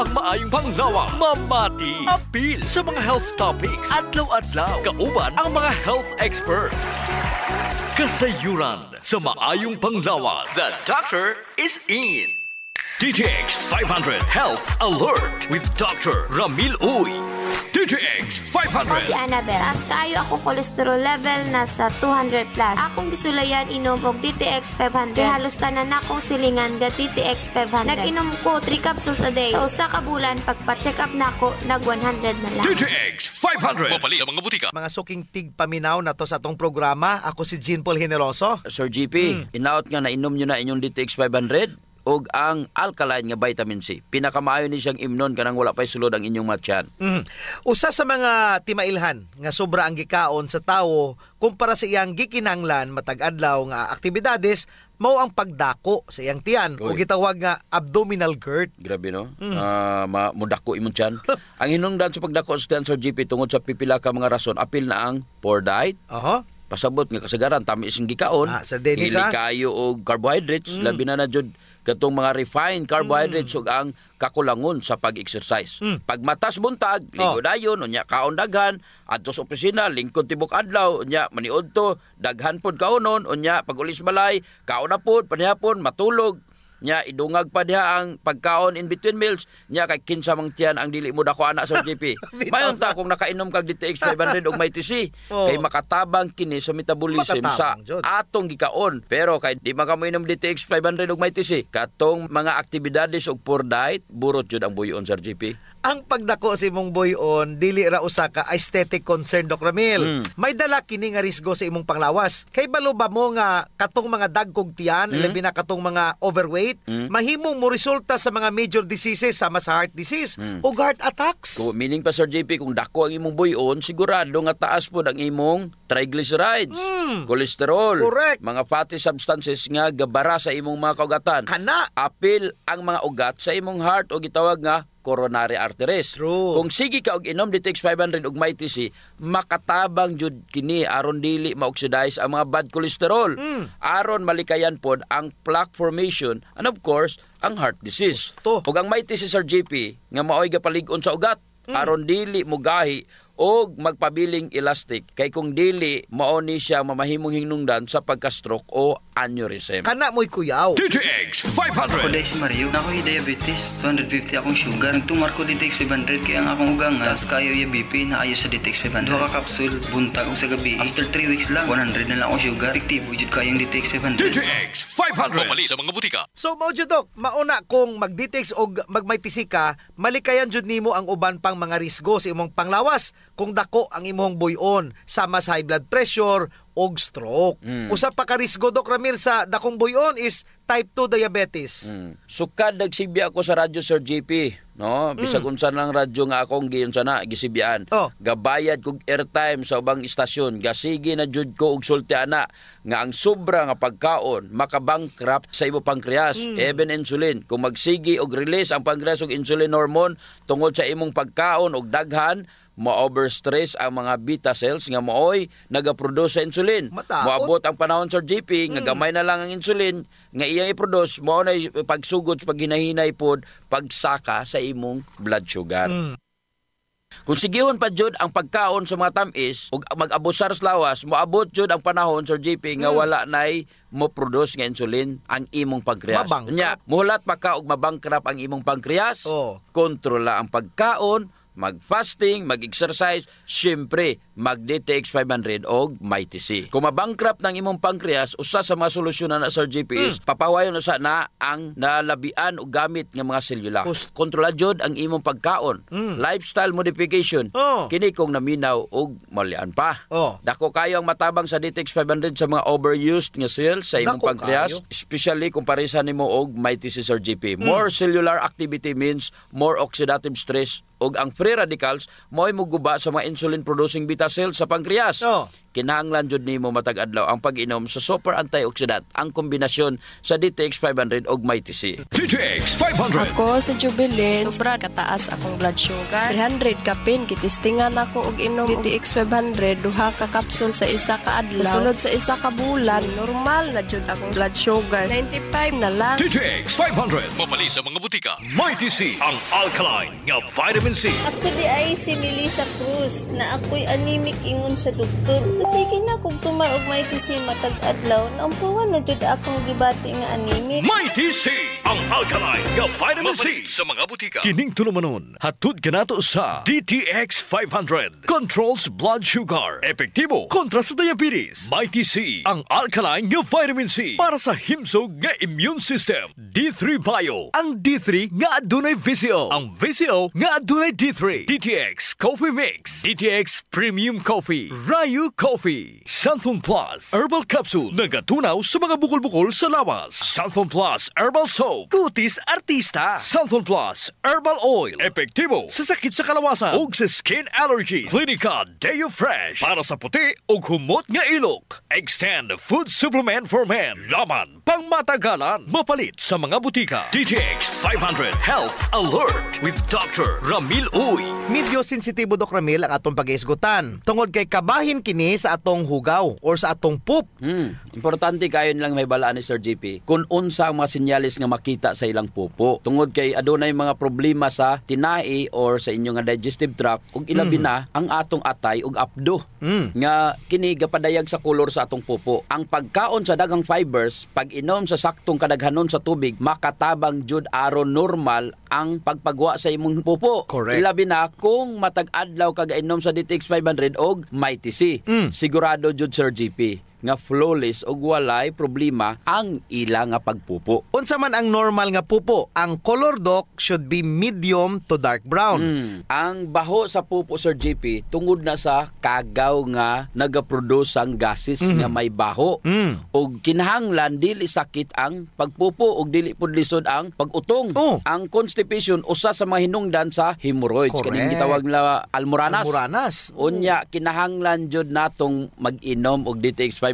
ang maayong panglawa, mamati, apil sa mga health topics, adlaw-adlaw, kauban ang mga health experts. Kasayuran sa maayong panglawa, the doctor is in. DTX 500 Health Alert with Dr. Ramil Uy. DTX 500. Ako si Annabel. As kayo ako cholesterol level nasa 200 plus. Akong gisulayan inom og DTX 500. Kaya halos tanan akong silingan ga DTX 500. Nag-inom ko 3 capsules a day. Sa usa ka bulan pagpa-check up nako nag 100 na lang. DTX 500. Mapali sa mga butika. Mga suking tigpaminaw na to sa atong programa. Ako si Jean Paul Generoso. Sir GP, inaot nga na inom nyo na inyong DTX 500 og ang alkaline nga vitamin C. Pinakamaayo ni siyang imnon kanang wala pa'y sulod ang inyong matyan. Usa sa mga timailhan nga sobra ang gikaon sa tawo kumpara sa iyang gikinanglan matag adlaw nga aktibidades mao ang pagdako sa iyang tiyan o gitawag nga abdominal GERD. Grabe no? Mudako imong tiyan. Ang hinungdan sa pagdako sa tiyan, Sir GP, tungod sa pipila ka mga rason, apil na ang poor diet. Pasabot nga kasagaran tamis ang gikaon. Sir Dennis, hili kayo og carbohydrates, labi na jud katong mga refined carbohydrates ug ang kakulangon sa pag-exercise. Pag matas buntag, ligo dayon, unya kaon daghan, adto sa opisina, lingkod tibok adlaw, unya maniud to, daghan pod kaonon, unya pag ulis balay, kaon na pod, panihapon, matulog, nya idungag pa diha ang pagkaon in between meals, nya kay kinsa mang tiyan ang dili mo dako ana sa GP. Mayon ta kung nakainom kag DTX 500 og may TC, kay makatabang kini sa metabolism sa atong gikaon. Pero kay di man ka mo inom DTX 500 og may TC, katong mga aktibidades og poor diet, burot jud ang buyon sa GP. Ang pagdako sa imong buyon dili ra usa ka aesthetic concern, Doc Ramil. May dala kini nga risgo sa imong panglawas. Kay balo ba mo nga katong mga dagkog tiyan, labi na katong mga overweight, mahimong mo resulta sa mga major diseases sama sa heart disease o heart attacks. Meaning pa, Sir JP, kung dako ang imong buyon, sigurado nga taas po ang imong triglycerides, cholesterol, mga fatty substances nga gabara sa imong mga kaugatan. Apil ang mga ugat sa imong heart o gitawag nga coronary arteries. True. Kung sige ka og inom DTX 500 og may TC, makatabang jud kini aron dili ma-oxidize ang mga bad cholesterol. Aron malikayan pod ang plaque formation and of course ang heart disease. Ug ang may TC, Sir JP, nga maoy gapalig-on sa ugat aron dili mo gahi og magpabiling elastic, kay kung dili mao ni siya mamahimong hinungdan sa pagka-stroke o aneurysm. Kana mo'y kuyaw. DTX 500. Ako dahil si Mario, na ako'y diabetes, 250 akong sugar. Nagtumar ko DTX 500 kaya ang akong ugang nga kayo yung BP na ayo sa DTX 500. Duha ka kapsul, buntag o sa gabi. After 3 weeks lang, 100 na lang akong sugar. Efektibo jud kayong DTX 500. DTX 500. Mapali sa mga butika. So mao jud, Doc, mauna kung mag-DTX o magmaytisi ka, malikayan jud nimo ang uban pang mga risgo sa imong panglawas kung dako ang imong buyon sama sa high blood pressure og stroke. Usa pa ka risgo, Doc Ramil, sa dakong buyon is type 2 diabetes. Sukad nagsibya ako sa radyo, Sir JP, no? Bisag unsa lang radyo nga akong giunsa na gisibyan. Gabayad kog airtime sa ubang istasyon, gasige na jud ko og sulti ana nga ang sobra nga pagkaon makabankrupt sa imo pancreas, even insulin. Kung magsigi og release ang pancreas og insulin hormone tungod sa imong pagkaon og daghan, ma-overstress ang mga beta cells nga mooy nagaproduce sa insulin. Moabot ang panahon, Sir JP, nga gamay na lang ang insulin nga iyang i-produce, mao na pagsugod sa paghinahinay pod pagsaka sa imong blood sugar. Kung sigihon pa jud ang pagkaon sa mga tamis ug mag-abusar sa lawas, moabot jud ang panahon, Sir JP, nga wala nay mo produce nga insulin ang imong pancreas. Nya, muhulat pa ka og mabankrupt ang imong pancreas. Kontrola ang pagkaon, mag-fasting, mag-exercise, syempre, mag-DTX 500 o may TC. Kung mabankrupt ng imong pancreas, usa sa mga solusyonan na, Sir JP, is papawayon usa na ang nalabian o gamit ng mga selula. Kontrola jud ang imong pagkaon. Lifestyle modification. Kini kung naminaw o malian pa. Dako kayo ang matabang sa DTX 500 sa mga overused nga cells sa imong pancreas, especially kung parisan nimo og may TC, Sir JP. More cellular activity means more oxidative stress ug ang free radicals mo'y muguba sa mga insulin producing beta cells sa pancreas. kinahanglan jud nimo matag adlaw ang pag-inom sa super antioxidant ang kombinasyon sa DTX 500 ug Mighty C. DTX 500. Ako sa Jubilee, sobra kataas akong blood sugar. 300 kapin, kitistingan ako og inom DTX 500, duha ka kapsul sa isa ka adlaw. Sulod sa isa ka bulan, normal na jud akong blood sugar. 95 na lang. DTX 500. Mabali sa mga butika. Mighty C, ang alkaline nga vitamin C. Ako di ay si Melissa Cruz na ako'y anemic ingon sa doktor. Sa sige na kung tumarog Mighty C matag adlaw, naumpuan na jud akong gibati nga anemic. Mighty C, ang alkaline nga vitamin C sa mga butika. Kining tulumanon, hatud kanato sa DTX 500. Controls blood sugar. Epektibo kontra sa diabetes. Mighty C, ang alkaline nga vitamin C para sa himsog nga immune system. D3 Bio, ang D3 nga adunay VCO. Ang VCO nga adunay D3. DTX Coffee Mix. DTX Premium Coffee. Rayu Coffee. Santhon Plus Herbal Capsule. Nagatunaw sa mga bukol-bukol sa lawas. Santhon Plus Herbal Soap. Kutis Artista. Santhon Plus Herbal Oil. Epektibo sa sakit sa kalawasan ug sa skin allergy. Clinica Deo Fresh para sa puti ug humot nga ilok. Extend Food Supplement for Men. Laman pang matagalan. Mapalit sa mga butika. DTX 500 Health Alert with Dr. Ramil Uy. Medyo sensitibo Dok Ramil ang atong pag-iisgutan. Tungod kay kabahin kini sa atong hugaw or sa atong poop. Importante kayo nilang may balaan ni Sir GP kung unsa ang mga sinyalis nga makita sa ilang pupo. Tungod kay adunay mga problema sa tinai or sa inyong nga digestive tract ug ilabi na ang atong atay ug apdo. Nga kini gapadayag sa kolor sa atong pupo. Ang pagkaon sa daghang fibers, pag-inom sa saktong kadaghanon sa tubig, makatabang jud aron normal ang pagpagwa sa imong pupo. Correct. Ilabi na kung matag adlaw kagainom sa DTX 500 og Mighty C. Sigurado jud Sir GP nga flawless ug walay problema ang ila nga pagpupo. Unsa man ang normal nga pupo, ang color Dok should be medium to dark brown. Ang baho sa pupo Sir GP tungod na sa kagaw nga nagaproduce ang gases nga may baho. Ug kinahanglan dili sakit ang pagpupo ug dili pud lisod ang pag-utong. Ang constipation usa sa mga hinungdan sa hemorrhoids. Kaning gitawag na almoranas. Unya kinahanglan jud natong mag-inom og DTX 500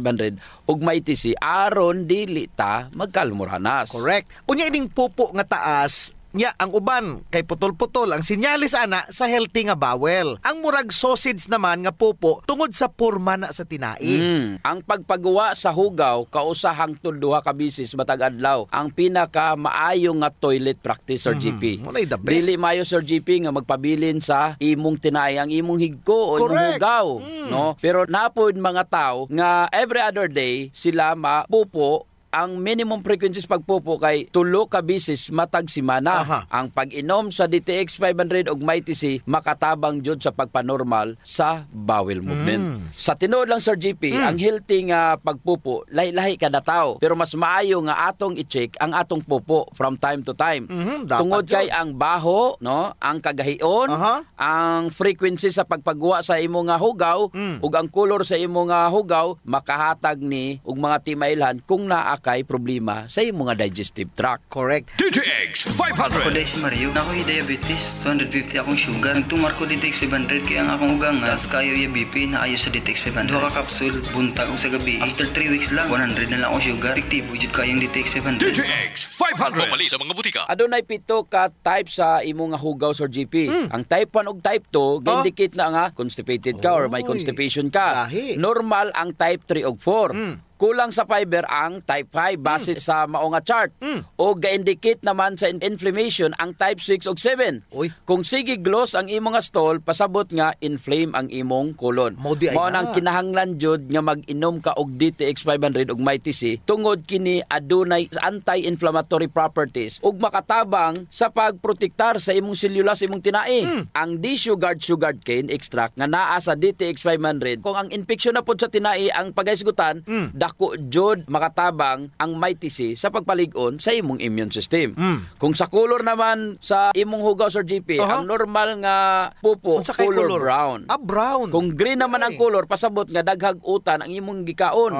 ug Mighty C aron dili ta magkalmoranas. Correct. Unya ining pupo nga taas, nya ang uban kay putol-putol ang sinyalis ana sa healthy nga bowel. Ang murag sausage naman nga pupo tungod sa porma na sa tinai. Ang pagpagawa sa hugaw kausa hangtod duha ka bisis matag adlaw ang pinaka maayo nga toilet practice Sir GP. Walay the best. Dili maayo Sir GP nga magpabilin sa imong tinai ang imong higko o imong hugaw, no? Pero napod mga tao nga every other day sila mapupo. Ang minimum frequencies pagpupo kay 3 ka bisis matag semana. Ang pag-inom sa DTX 500 ug Mighty C makatabang jud sa pagpanormal sa bowel movement. Sa tinuod lang Sir GP, ang healthy nga pagpupo lahi-lahi kada tawo, pero mas maayo nga atong i-check ang atong pupo from time to time. Tungod kay ang baho, no, ang kagahion, ang frequency sa pagpagawa sa imong nga hugaw ug ang color sa imong nga hugaw makahatag ni og mga timailhan kung naa kay problema sa imong mga digestive tract. Correct. DTX Ako 500. dahil si Mario, na ako'y diabetes, 250 akong sugar. Nagtumar ko DTX 500 kaya ang akong ugangas, kayo yung BP na ayos sa DTX 500. Duha ka kapsul, buntag o sa gabi. After 3 weeks lang, 100 na lang akong sugar. Epektibo jud kayong DTX 500. DTX 500. Mabali sa mga butika. Adunay 7 ka type sa imong nga hugaw Sir GP. Ang type 1 ug type 2 ga-indicate na nga constipated ka or may constipation ka. Lahi. Normal ang type 3 ug 4. Kulang sa fiber ang type 5 base sa mao nga chart. O ga-indicate naman sa inflammation ang type 6 ug 7. Kung sige gloss ang imong nga stool, pasabot nga inflame ang imong colon. Mao nang kinahanglan jud nga mag-inom ka og DTX 500 ug Mighty C tungod kini adunay anti-inflammatory properties ug makatabang sa pagprotektar sa imong selula sa imong tinai. Ang sugared cane extract nga naa sa DTX 500 kung ang infection na pud sa tinai ang pagaisgutan, dako jud makatabang ang Mighty C sa pagpalig-on sa imong immune system. Kung sa color naman sa imong hugaw Sir GP, ang normal nga pupo color brown. Brown. Kung green naman ang color, pasabot nga daghag utan ang imong gikaon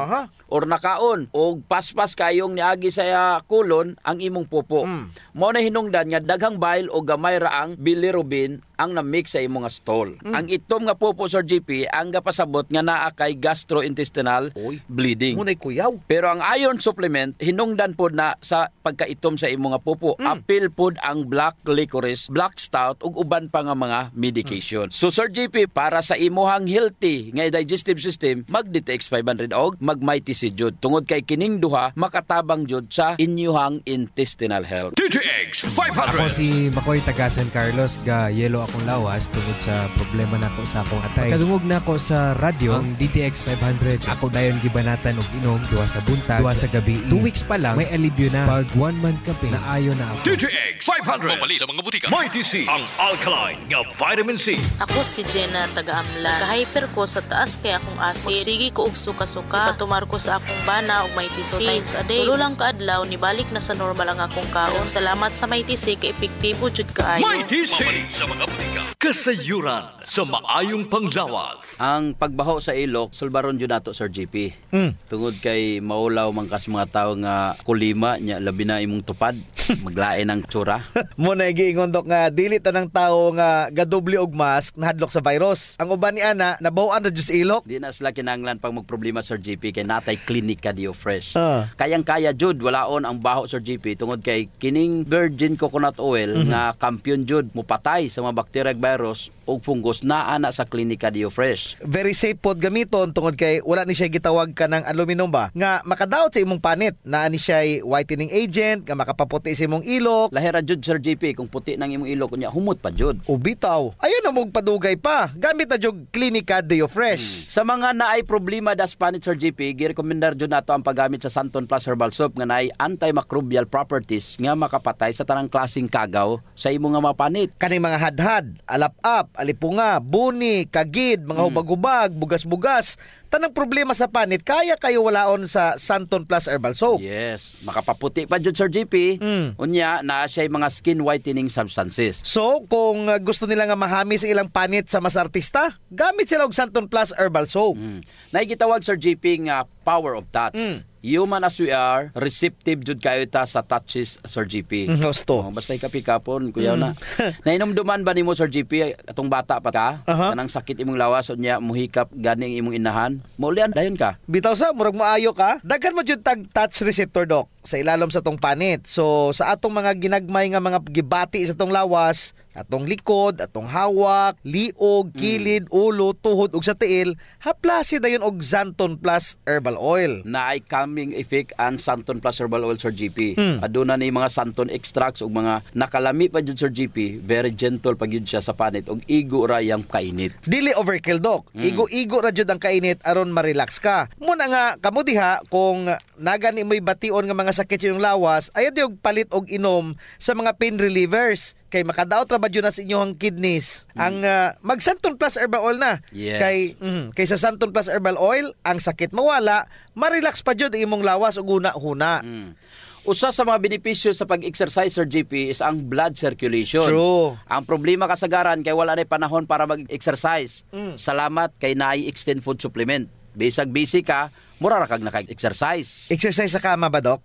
or nakaon o paspas kayong niagi sa colon ang imong pupo. Mao na hinungdan nga daghang bile o gamay ra ang bilirubin ang na-mix sa imong nga stool. Ang itom nga pupo, Sir JP, ang gapasabot nga naa kay gastrointestinal bleeding. Munay kuyaw. Pero ang iron supplement, hinungdan pod na sa pagkaitom sa imong nga pupo. Apil pod ang black licorice, black stout, ug uban pa nga mga medication. So, Sir JP, para sa imuhang healthy nga digestive system, mag-DTX 500 og mag-Mighty C jud. Tungod kay kining duha, makatabang jud sa inyuhang intestinal health. DTX Ako 500. si Makoy taga San Carlos, ga yelo akong lawas tungod sa problema nako sa akong atay. Pagkadungog nako sa radyo ang DTX 500. Ako dayon gibanatan og inom duha sa buntag, duha sa gabi. 2 weeks pa lang may alibyo na. Pag 1 month ka na ayo na ako. DTX 500. Mapalit sa mga butika. Mighty C, ang alkaline nga vitamin C. Ako si Jenna taga-Amlan. Kahyper ko sa taas kay akong acid. Magsigi ko og suka-suka. Ipatumar ko sa akong bana og Mighty C. 2 times a day. Tulo lang kaadlaw nibalik na sa normal ang akong kaon. Salamat sa Mighty C kay epektibo jud kaayo. Mighty C sa mga butika. Kasayuran sa maayong panglawas. Ang pagbaho sa ilok, sulbaron jud nato, Sir JP. Tungod kay maulaw man kas mga tawo nga kulima nya labi na imong tupad, maglain ang tsura. Muna giingon dok nga dili tanang tawo nga gadoble og mask nahadlok sa virus. Ang uban ni ana nabaw-an ra jud sa ilok. Di na sila kinahanglan pang magproblema, Sir JP, kay natay Klinika Dio Fresh. Kayang-kaya jud walaon ang baho, Sir JP, tungod kay kining virgin coconut oil nga kampiyon jud mupatay sa mga bakterya ug virus ug fungus naa na sa Klinika Dio Fresh. Very safe pod gamiton tungod kay wala ni siya gitawag ka ng aluminum ba nga makadaot sa imong panit. Naa ni siya whitening agent nga makapaputi sa imong ilok. Lahira jud, Sir JP, kung puti nang imong ilok unya humot pa jud. O bitaw, ayun na mong padugay pa. Gamit na jud Klinika Dio Fresh. Sa mga naay problema das panit, Sir JP, girekomendar jud nato ang paggamit sa Santon Plus Herbal Soap nga naay antimicrobial properties nga makapatay sa tanang klaseng kagaw sa imong nga mapanit. Kaning mga hadhad, alap-ap, alipunga, buni, kagid, mga hubag-hubag, bugas-bugas, tanang problema sa panit, kaya kayo walaon sa Santon Plus Herbal Soap. Yes, makapaputi pa jud, Sir JP. Unya na siya mga skin whitening substances. So, kung gusto nila nga mahamis ilang panit sa mas artista, gamit sila og Santon Plus Herbal Soap. Naigitawag, Sir JP, nga power of touch. Human as we are, receptive jud kayo ta sa touches, Sir JP. Gusto. Basta ikapikapon, kuyaw na. Nainomduman ba nimo, Sir JP, atong bata pa ka? Kanang sakit imong lawas, unya muhikap ganing imong inahan. Maulian, dayon ka. Bitaw sa, murag maayo ka. Daghan mo jud tag touch receptor, Dok, sa ilalom sa tong panit. So, sa atong mga ginagmay nga mga gibati sa tong lawas, atong likod, atong hawak, liog, kilid, ulo, tuhod ug sa tiil, haplasi dayon og Santon Plus Herbal Oil. Naay calming effect ang Santon Plus Herbal Oil, Sir JP. Aduna ni mga Santon extracts ug mga nakalami pa jud, Sir JP. Very gentle pa gyud siya sa panit ug igo ra yang kainit. Dili overkill, Dok. Igo-igo ra jud ang kainit aron ma-relax ka. Muna nga kamo diha kung nagani mo'y bation nga mga sakit sa inyong lawas, ayod yung palit og inom sa mga pain relievers. Kay makadaot ra ba jud na sa inyong kidneys. Ang mag Santon Plus Herbal Oil na. Yes. Kay sa Santon Plus Herbal Oil, ang sakit mawala, ma-relax pa jud imong lawas ug huna-huna. Usa sa mga benepisyo sa pag-exercise, Sir JP, is ang blood circulation. True. Ang problema kasagaran kay wala na panahon para mag-exercise. Salamat kay naay extend food supplement. Bisag busy ka, mura ra kag naka-exercise. Exercise sa kama ba, Dok?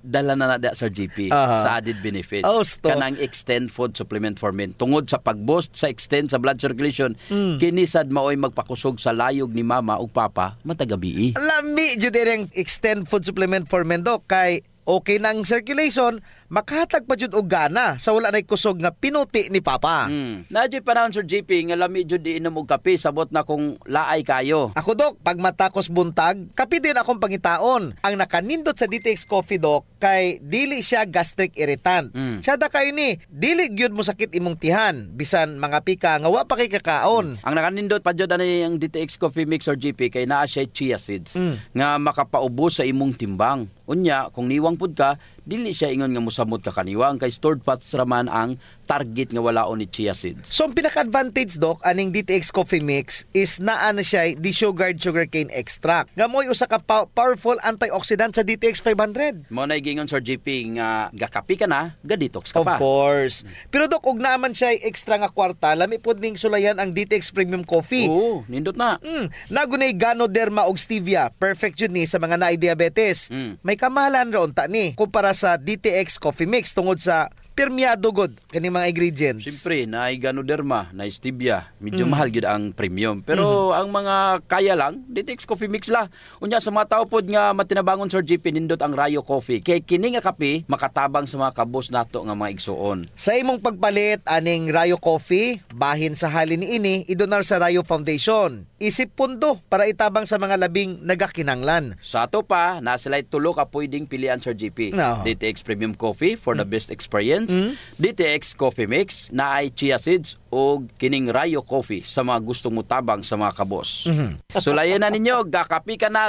Dala na Sir JP, sa added benefits. Kanang extend food supplement for men. Tungod sa pag-boost sa extend sa blood circulation, kinisad maoy magpakusog sa layog ni mama ug papa matagabi. Lami jud ang extend food supplement for men, Dok, kay okay nang circulation, makahatag pa jud og gana sa wala nay kusog nga pinuti ni papa. Nadyo panahon, Sir JP, nga lami jud iinom og kape sabot na kung laay kayo. Ako, Dok, pag matakos buntag, kape din akong pangitaon. Ang nakanindot sa DTX Coffee, Dok, kay dili siya gastric irritant. Siya da kayo ni, dili gyud mo sakit imong tihan, bisan mga pika nga wa pa kay kakaon. Ang nakanindot pa jud ani ang DTX Coffee Mix, Sir JP, kay naa siya chia seeds nga makapaubos sa imong timbang. Unya, kung niwang pud ka, dili siya ingon nga mosamot ka kaniwang kay stored fats raman ang target nga walaon ni chia seeds. So, ang pinaka-advantage, Dok, aning DTX Coffee Mix is naa na siya desugared sugarcane extract. Nga mo'y usa ka powerful antioxidant sa DTX 500. Mo na gingon, Sir JP, nga gakapi ka na, ga-detox ka pa. Of course. Pero, Dok, og naman siya extra nga kwarta, lami pod ning sulayan ang DTX Premium Coffee. Oo, nindot na. Nagunay Ganoderma og stevia. Perfect yun ni sa mga naay diabetes. May kamahalan ra unta ni kumpara sa DTX Coffee Mix tungod sa Permiado god kani mga ingredients. Siyempre, na Ganoderma, na Stevia, medyo mahal gid ang premium. Pero ang mga kaya lang, DTX Coffee Mix la. Unya sa mga tao pod nga matinabangon Sir JP nindot ang Rayo Coffee. Kay kini nga kape makatabang sa mga kabos nato nga mga igsuon. Sa imong pagpalit aning Rayo Coffee, bahin sa halin niini idonar sa Rayo Foundation. Isip pundo para itabang sa mga labing nagakinanglan. Sa ato pa, nasilay tulo ka pwedeng pilian Sir JP. No. DTX Premium Coffee for the best experience. DTX Coffee Mix na ay chia seeds o kining Rayo Coffee sa mga gustong mutabang sa mga kabos. Sulayan na ninyo, gakapi ka na,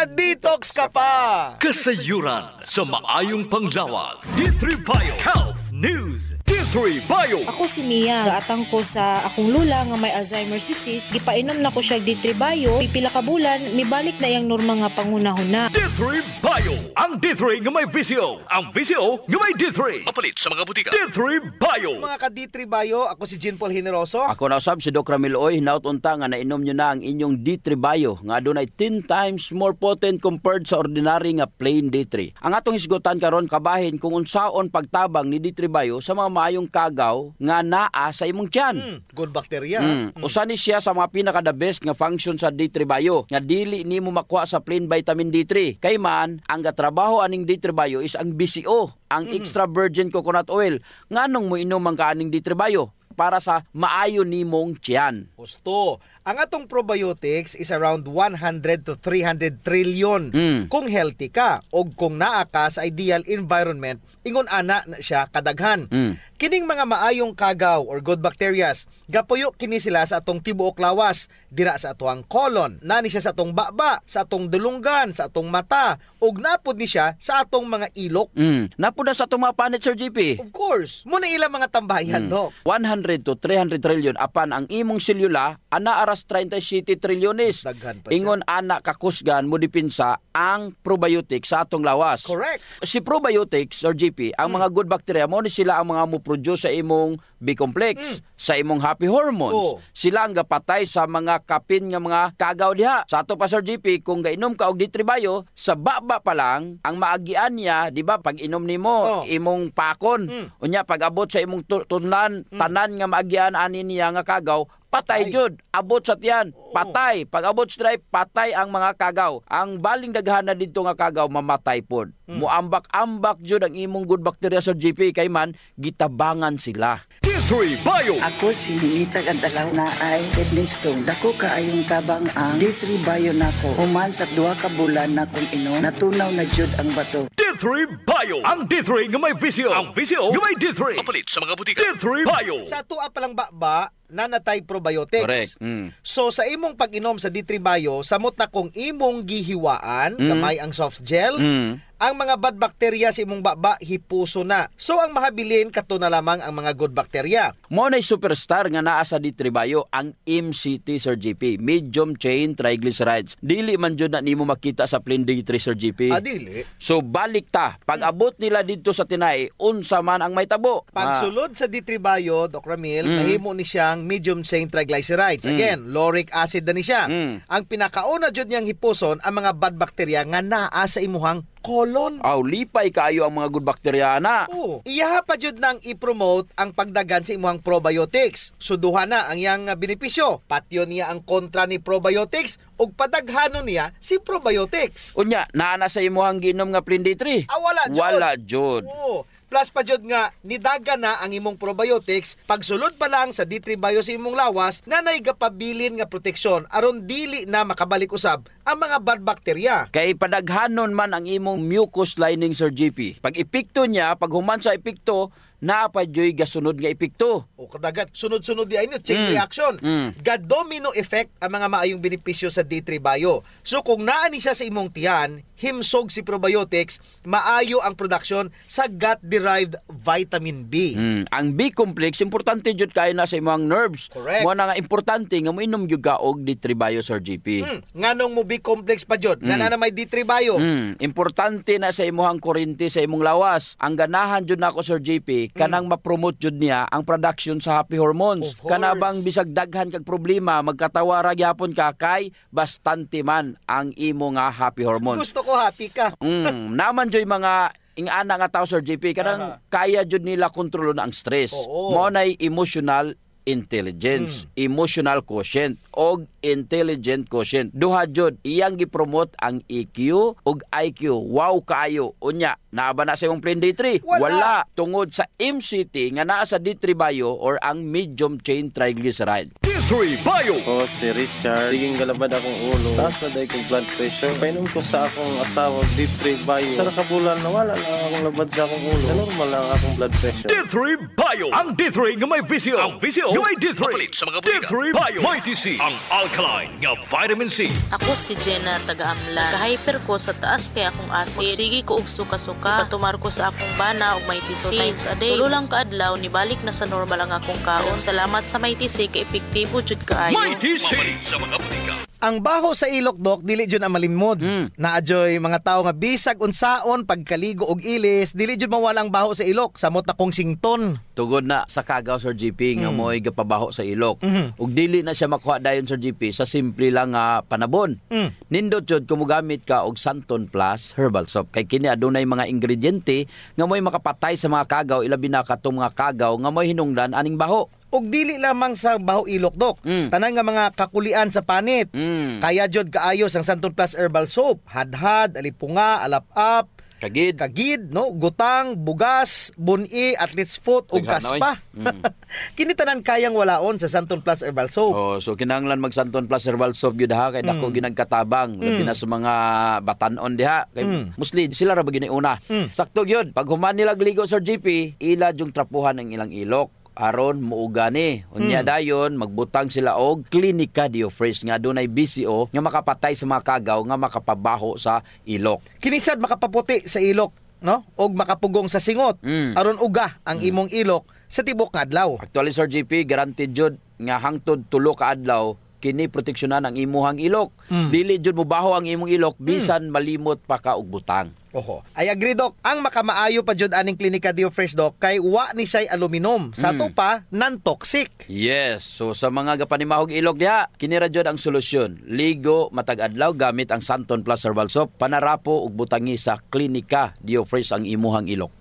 Detox ka pa! Kasayuran sa maayong panglawas. D3 Bio Health News. D3 Bio. Ako si Mia. Gaatang ko sa akong lula nga may Alzheimer's disease. Gipainom na ko siya D3 Bio. Pipila ka bulan, mibalik na yang norma nga pangunahuna. D3 Bio. Ang D3 nga may VCO. Ang VCO nga may D3. Mapalit sa mga butika. D3 Bio. Mga ka D3 Bio, ako si Jean Paul Generoso. Ako na usab si Doc Ramil Oy, hinaut unta nga nainom nyo na ang inyong D3 Bio nga adunay 10 times more potent compared sa ordinary nga plain D3. Ang atong hisgutan karon kabahin kung unsaon pagtabang ni D3 Bio sa mga maayong kagaw nga naa sa imong tiyan. Good bacteria. Usa ni siya sa mga pinaka the best nga function sa D3 Bio nga dili nimo makuha sa plain vitamin D3. Kay man ang gatrabaho aning D3 Bio is ang BCO, ang extra virgin coconut oil. Nganong mo inom ang kaaning D3 Bio? Para sa maayo nimong tiyan. Gusto. Ang atong probiotics is around 100 to 300 trillion. Kung healthy ka o kung naa ka sa ideal environment, ingon ana na siya kadaghan. Kining mga maayong kagaw or good bacterias, gapuyo kini sila sa atong tibuok lawas, dira sa atong colon, nani siya sa atong baba, sa atong dulunggan, sa atong mata, ug napod ni siya sa atong mga ilok. Napod na sa atong mga panit, Sir JP. Of course. Muna ilang mga tambayan, Doc. 100 to 300 trillion apan ang imong selula ana aras 37 trilyones. Daghan pa siya. Ingon ana kakusgan mo dipinsa ang probiotics sa atong lawas. Correct. Si probiotics or GP, ang mga good bacteria mo ni sila ang mga mo-produce sa imong B-complex, sa imong happy hormones. Sila ang gapatay sa mga kapin nga mga kagaw diha. Sa ato pa Sir GP, kung gainom ka og D3 Bio, sa baba pa lang ang maagian niya, di ba, pag inom nimo imong pakon. Unya pag abot sa imong tunan, tanan nga maagian ani niya nga kagaw, patay jud, abot sa tiyan, patay. Pag abot sa drive, patay ang mga kagaw. Ang baling daghan na dito nga kagaw, mamatay pod. Muambak-ambak jud ang imong good bacteria sa GP, kay man gitabangan sila. D3 Bio. Ako si Ninita Gandalaw na ay kidney stone. Dako kaayong tabang ang D3 Bio nako. Human sa 2 ka bulan na kung inom, natunaw na jud ang bato. D3 Bio. Ang D3 nga may VCO. Ang VCO nga may D3. Mapalit sa mga butika. D3 Bio. Sa tuwa pa lang ba nanatay probiotics. Correct. So sa imong pag-inom sa D3 Bio, samot na kung imong gihiwaan, kamay ang soft gel, ang mga bad bacteria sa imong baba hipuso na. So ang mahabilin kato na lamang ang mga good bacteria. Mo na superstar nga naa sa D3 Bio ang MCT Sir GP, medium chain triglycerides. Dili man jud na nimo makita sa plain D3 Sir GP. Dili. So balik ta, pag abot nila dito sa tinay, unsa man ang may tabo. Pagsulod sa D3 Bio, Doc Ramil, mahimo ni siyang medium chain triglycerides. Again, lauric acid na ni siya. Ang pinakauna jud niyang hipuson ang mga bad bacteria nga naa sa imuhang colon. Lipay kaayo ang mga good bacteria na. Iyaha pa jud nang i-promote ang pagdagan sa imuhang probiotics. Suduha na ang iyang benepisyo. Patyo niya ang kontra ni probiotics ug padaghanon niya si probiotics. Unya, naa na sa imuhang ginom nga plain D3. Wala jud. Wala jud. Plus pa jud nga nidaga na ang imong probiotics pagsulod pa lang sa D3 Bio sa imong lawas na naigapabilin nga proteksyon aron dili na makabalik usab ang mga bad bacteria. Kay padaghanon man ang imong mucus lining Sir GP. Pag epekto niya, pag human sa epekto, naapadyoy gasunod nga epekto. Kadagat sunod-sunod di ayun, chain reaction. Ga-domino effect ang mga maayong benepisyo sa D3 Bio. So kung naani siya sa imong tiyan, himsog si probiotics, maayo ang production sa gut-derived vitamin B. Ang B-complex, importante jud kayo na sa imong nerves. Correct. Mo na nga importante nga moinom jud ka og D3 Bio Sir GP. Nganong mo B-complex pa jud? Nga na may D3 Bio. Importante na sa imong kurente sa imong lawas. Ang ganahan jud nako Sir GP, kanang ma-promote jud niya ang production sa happy hormones. Kanabang bisag daghan kag problema, magkatawara gyapon ka kay bastante man ang imo nga happy hormones. Gusto ko happy ka. Naman joy mga ingana nga tao, Sir JP, kanang kaya jud nila kontrolon ang stress. Mao nay emotional intelligence, emotional quotient og intelligent quotient. Duha jud iyang gipromote ang EQ ug IQ. Wow kaayo. Unya, naaba na sa imong plain D3? Wala. Tungod sa MCT nga naa sa D3 bio or ang medium chain triglyceride. D3 bio. Ako si Richard. Siging galabad akong ulo. Taas na dahil kong blood pressure. Painom ko sa akong asawa D3 bio. Sa nakabulan, nawala lang akong labad sa akong ulo. Na normal lang akong blood pressure. D3 bio. Ang D3 nga may visio. Ang visio nga may D3. Sa mga D3 bio. May TC. Ang alkaline nga vitamin C. Ako si Jenna, taga-amlan. Naka-hyper ko sa taas kaya akong acid. Magsigi ko og suka-suka. Patumar ko sa akong bana og may TC. 2 times a day. Tulo lang kaadlaw, nibalik na sa normal ang akong kaon. Salamat sa may TC, kay epektibo jud kaayo. May TC. Sa mga butika. Ang baho sa ilok, Dok, dili jud ang malimod. Naadyoy mga tao nga bisag unsaon pagkaligo og ilis, dili jud mawala ang baho sa ilok, samot na kong sington. Tugod na sa kagaw, Sir GP, nga mo'y gapabaho sa ilok. Ug dili na siya makuha dayon, Sir GP, sa simple lang nga panabon. Nindot jud kung mogamit ka og Santon Plus Herbal Soap. Kay kini adunay mga ingrediente nga mo'y makapatay sa mga kagaw, ilabi na katong mga kagaw nga mo'y hinungdan aning baho. Og dili lamang sa baho ilok, Dok. Tanan nga mga kakulian sa panit. Kaya jud kaayos ang Santon Plus Herbal Soap. Hadhad, alipunga, alap-up, kagid, no, gutang, bugas, buni, athlete's foot ug kaspa. Kini tanan kayang walaon sa Santon Plus Herbal Soap. Oh, so kinahanglan mag Santon Plus Herbal Soap gyud ha kay dako ginagkatabang labi na sa mga batan-on diha kay mostly sila ra ba gini una. Sakto gyud pag human nila gligo, Sir GP, ila jung trapuhan ang ilang ilok aron muuga ni. Unya dayon magbutang sila og Clinica Diofresh nga dunay BCO nga makapatay sa mga kagaw nga makapabaho sa ilok. Kinisad makapaputi sa ilok, no? Og makapugong sa singot aron uga ang imong ilok sa tibok nga adlaw. Actually, Sir GP, guaranteed jud nga hangtod 3 ka adlaw kini proteksyonan ang imuhang ilok. Dili jud mobaho ang imong ilok bisan malimot pa ka og butang. Oho. I agree, Dok. Ang makamaayo pa jud aning Clinica Diofresh, Dok, kay wa ni say aluminum. Sa to pa non-toxic. Yes. So sa mga gapanimahog ilok diha, kini ra jud ang solusyon. Ligo matag adlaw gamit ang Santon Plus Herbal Soap. Panarapo ug butangi sa Clinica Diofresh ang imuhang ilok.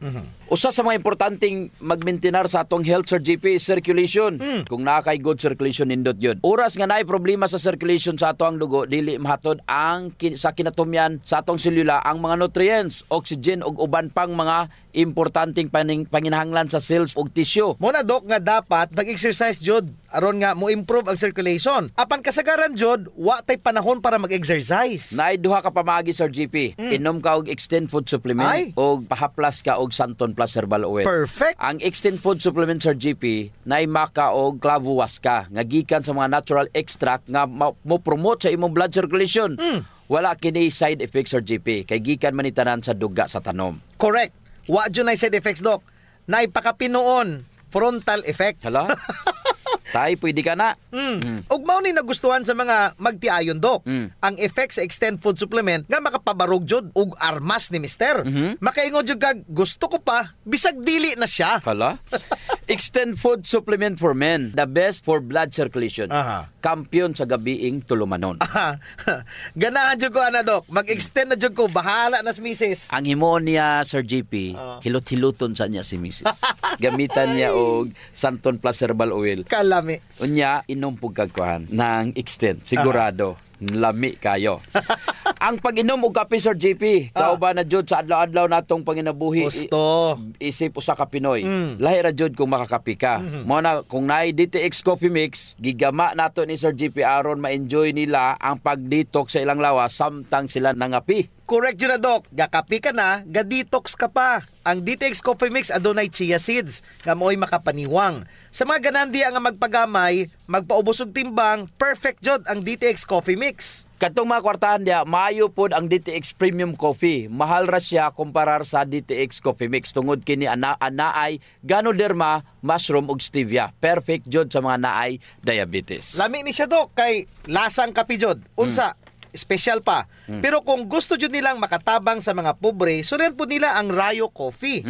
Usa sa mga importanteng magmaintenar sa atong health, Sir GP, is circulation. Kung nakay good circulation nindot yun. Oras nga naay problema sa circulation sa atong dugo, dili mahatod ang sa kinatumyan sa atong selula ang mga nutrients, oxygen ug uban pang mga importanteng panginahanglan sa cells ug tissue. Muna, Dok, nga dapat mag-exercise jud aron nga mo improve ang circulation. Apan kasagaran jud wa tay panahon para mag-exercise. Naay duha ka pamagi, Sir GP. Inom ka og Extend Food Supplement ug pahaplas ka og Santon Plus Herbal Oil. Perfect. Ang Extend Food Supplement, Sir GP, naay maka og clavo waska nga gikan sa mga natural extract nga mo promote sa imong blood circulation. Wala kini side effects, Sir GP, kay gikan man itanan sa duga sa tanom. Correct. Wa jud nay side effects, Dok. Naipakapinoon frontal effect. Hala? Tay, pwede ka na. Ug mao ni nagustuhan sa mga magtiayon, Dok. Ang effect sa Extend Food Supplement nga makapabarog jud ug armas ni Mister. Makaingon jud kag gusto ko pa bisag dili na siya. Hala? Extend Food Supplement for Men, the best for blood circulation. Kampiyon sa gabiing tulumanon. Ganahan jud ko ana, Dok. Mag-extend na jud ko, bahala na si Mrs. Ang himoon niya, Sir GP, hilot-hiluton sa niya si Mrs. Gamitan niya og Santon Plus Herbal Oil. Kalami. Unya, inom pug kagkuhan ng Extend. Sigurado, lami kayo. Ang pag-inom og kape, Sir JP, kauban na jud sa adlaw-adlaw natong panginabuhi. Gusto. Isip usa ka Pinoy. Lahi ra jud kung makakape ka. Mo na kung naay DTX Coffee Mix, gigama nato ni Sir JP aron ma-enjoy nila ang pag-detox sa ilang lawas samtang sila nangapi. Correct yun na, Dok. Gakapi ka na, ga-detox ka pa. Ang DTX Coffee Mix adunay chia seeds nga mo'y makapaniwang. Sa mga ganandiya nga magpagamay, magpaubos og timbang, perfect jud ang DTX Coffee Mix. Katong mga kwartahan diya, maayo pod ang DTX Premium Coffee. Mahal ra siya kumparar sa DTX Coffee Mix tungod kini anaay Ganoderma, mushroom ug stevia. Perfect jud sa mga naay diabetes. Lami ni siya, Dok, kay lasang kape jud. Unsa? Special pa. Pero kung gusto jud nilang makatabang sa mga pobre, sunan po nila ang Rayo Coffee.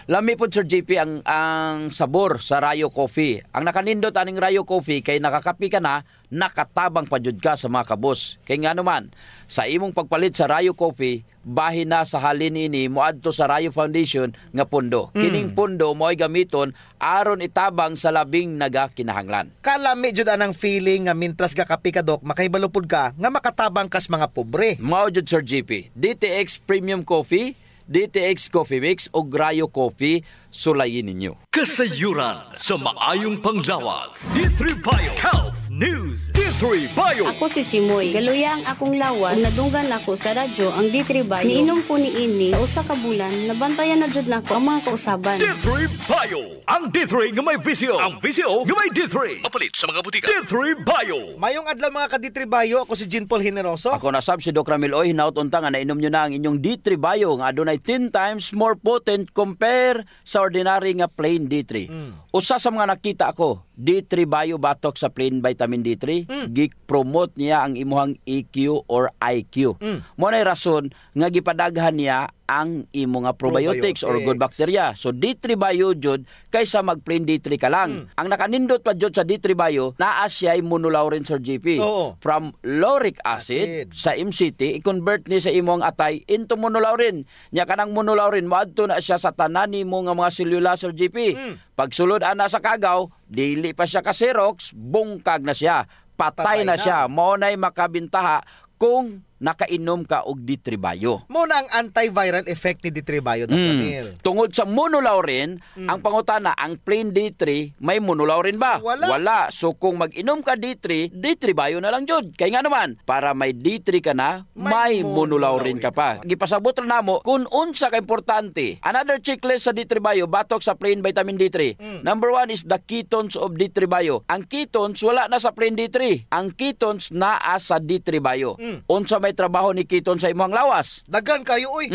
Lami po, Sir JP, ang sabor sa Rayo Coffee. Ang nakanindot aning Rayo Coffee kay nakakapi ka na, nakatabang pa jud ka sa mga kabos. Kay nga naman, sa imong pagpalit sa Rayo Coffee, bahin na sa halin ini moadto sa Rayo Foundation nga pundo. Kining pundo mo'y gamiton aron itabang sa labing nagakinahanglan. Kalami jud anang feeling nga mintras ga kapi ka dok, makahibalo pud ka nga makatabang kas mga pobre. Mao jud Sir JP, DTX Premium Coffee, DTX Coffee Mix o Rayo Coffee, sulayin ninyo. Kasayuran sa maayong panglawas. D3 Bio Health News. D3 Bio. Ako si Chimoy. Galuya ang akong lawas. Kung nadunggan ako sa radyo ang D3 Bio. Niinom ko ni ini sa usa ka bulan, nabantayan na jud nako ang mga kausaban. D3 Bio. Ang D3 nga may visio. Ang visio nga may D3. Mapalit sa mga butika. D3 Bio. Mayong adlaw mga ka D3 Bio, ako si Jean Paul Generoso. Ako na sab si Doc Ramil Oy, hinaut unta nga nainom nyo na ang inyong D3 Bio nga adunay 10 times more potent compare sa ordinary nga plain D3. Usa sa mga nakita ako, D3 Bio batok sa plain vitamin D3, gi-promote niya ang imuhang EQ or IQ. Mo nay rason nga gipadaghan niya ang imo nga probiotics or good bacteria. So D3 Bio jud kaysa mag plain D3 ka lang. Ang nakanindot pa jud sa D3 Bio, naa siya monolaurin Sir GP. From lauric acid sa MCT, i-convert ni sa imong atay into monolaurin. Nya kanang monolaurin moadto na siya sa tanan nimo nga mga selula Sir GP. Pagsulod ana sa kagaw, dili pa siya ka Xerox, bungkag na siya. Patay na siya. Mao nay makabintaha kung nakainom ka og D3 Bio. Muna ang antiviral effect ni D3 Bio, Dr. Ramil. Tungod sa monolaurin, ang pangutana, ang plain D3, may monolaurin ba? Wala. So kung mag-inom ka D3, D3 Bio na lang jud. Kaya nga naman, para may D3 ka na, may monolaurin ka pa. Gipasabot ra namo kung unsa ka importante. Another checklist sa D3 Bio, batok sa plain vitamin D3. Number 1 is the ketones of D3 Bio. Ang ketones, wala na sa plain D3. Ang ketones naa sa D3 Bio. Unsa may trabaho ni keton sa imong lawas. Dagan kayo uy.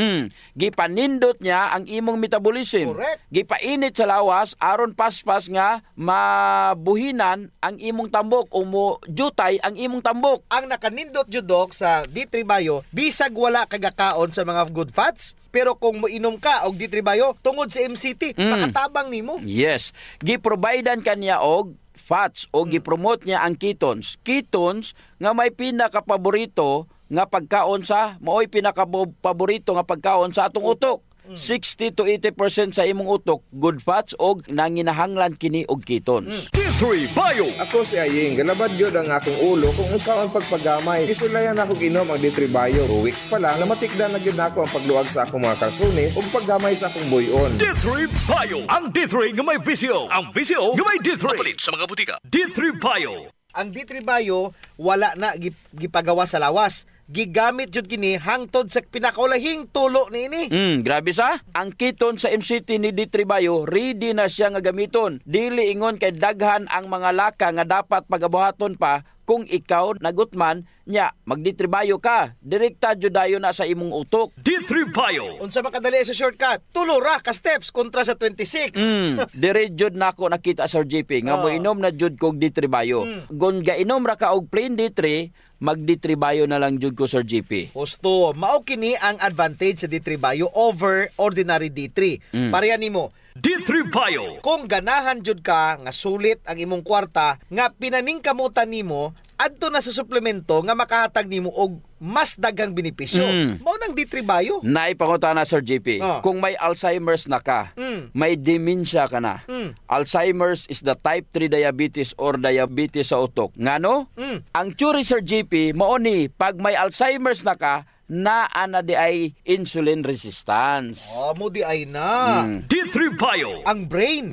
Gipanindot niya ang imong metabolism. Correct. Gipainit sa lawas aron paspas nga mabuhinan ang imong tambok o mo jutay ang imong tambok. Ang nakanindot judok sa D3 Bio, bisag wala kagakaon sa mga good fats, pero kung moinom ka og D3 Bio tungod sa MCT, makatabang nimo. Yes. Giprovidean kaniya og fats o gipromote niya ang ketones. Ketones nga may pinaka-paborito nga pagkaon sa maoy pinaka-paborito nga pagkaon sa atong utok. 60 to 80% sa imong utok good fats og nanginahanglan kini og ketones. D3 Bio. Ako si Aying, galabad gyud ang akong ulo kung unsa ang pagpagamay. Isulayan ako ginom ang D3 Bio. 2 weeks pa lang namatikdan na gyud nako ang pagluag sa akong mga kalsunis ug paggamay sa akong buyon. D3 Bio. Ang D3 nga may visio. Ang visio nga may D3. Mapalit sa mga butika. D3 Bio. Ang D3 Bio wala na gipagawa sa lawas. Gigamit jud kini hangtod sa pinakaulahing tulo niini. Grabe sa. Ang keton sa MCT ni D3 Bio, ready na siya nga gamiton. Dili ingon kay daghan ang mga laka nga dapat pagabuhaton pa kung ikaw nagutman nya mag-D3 Bio ka. Direkta jud dayon na sa imong utok. D3 Bio. Unsa makadali sa shortcut? Tulo ra ka steps kontra sa 26. Dire jud nako nakita Sir JP nga moinom na jud kog D3 Bio. Gon gainom ra ka og plain D3, mag-D3 Bio na lang jud ko Sir JP. Husto, mao kini ang advantage sa D3 Bio over ordinary D3. Pareha nimo. D3 Bio. Kung ganahan jud ka nga sulit ang imong kwarta nga pinaningkamutan nimo, adto na sa suplemento nga makahatag nimo og mas daghang benepisyo. Mao nang D3 Bio. Naipangutana Sir JP, kung may Alzheimer's na ka, may dementia ka na. Alzheimer's is the type 3 diabetes or diabetes sa utok. Ngano? Ang theory Sir JP, mao ni pag may Alzheimer's na ka, na ana di ay insulin resistance. Mo di ay na. D3 Bio. Ang brain.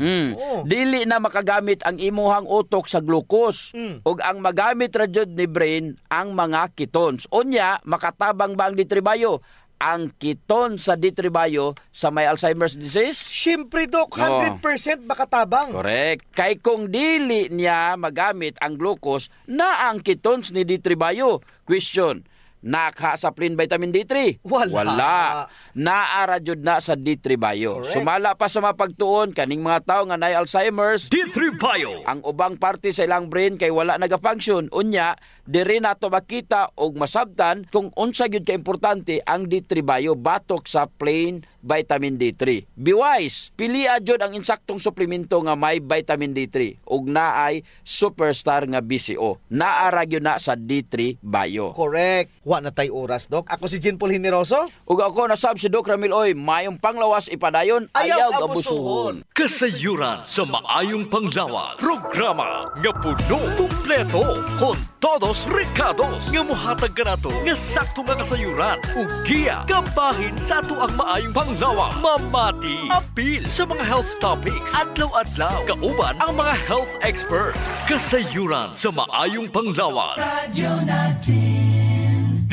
Dili na makagamit ang imuhang utok sa glucose. Ug ang magamit ra jud ni brain ang mga ketones. Unya makatabang ba ang D3 Bio? Ang keton sa D3 Bio sa may Alzheimer's disease? Siyempre, Dok, 100% makatabang. Correct. Kay kung dili niya magamit ang glucose na ang ketones ni D3 Bio. Question, naka sa plain vitamin D3? Wala. naara jud na sa D3 Bio. Sumala pa sa mapagtuon kaning mga tawo nga nay Alzheimer's, D3 Bio. Ang ubang parte sa ilang brain kay wala nagafunction, unya diri nato makita og masabtan kung unsa gyud ka importante ang D3 Bio batok sa plain vitamin D3. Biwise, pilia jud ang insaktong suplemento nga may vitamin D3 ug naay superstar nga BCO. Naara gyud na sa D3 Bio. Correct. Wa na tay oras, Dok. Ako si Jean Paul Generoso. Ug ako nasab si Doc Ramil Oy, mayong panglawas ipadayon, ayaw abusuhon. Kasayuran sa maayong panglawas. Programa nga puno, kumpleto, kon todos recados nga mohatag kanato nga sakto nga kasayuran ug giya kabahin sa ato ang maayong panglawas. Mamati, apil sa mga health topics, adlaw-adlaw, kauban ang mga health experts. Kasayuran sa maayong panglawas. Radyo natin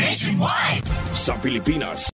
Nationwide sa Pilipinas.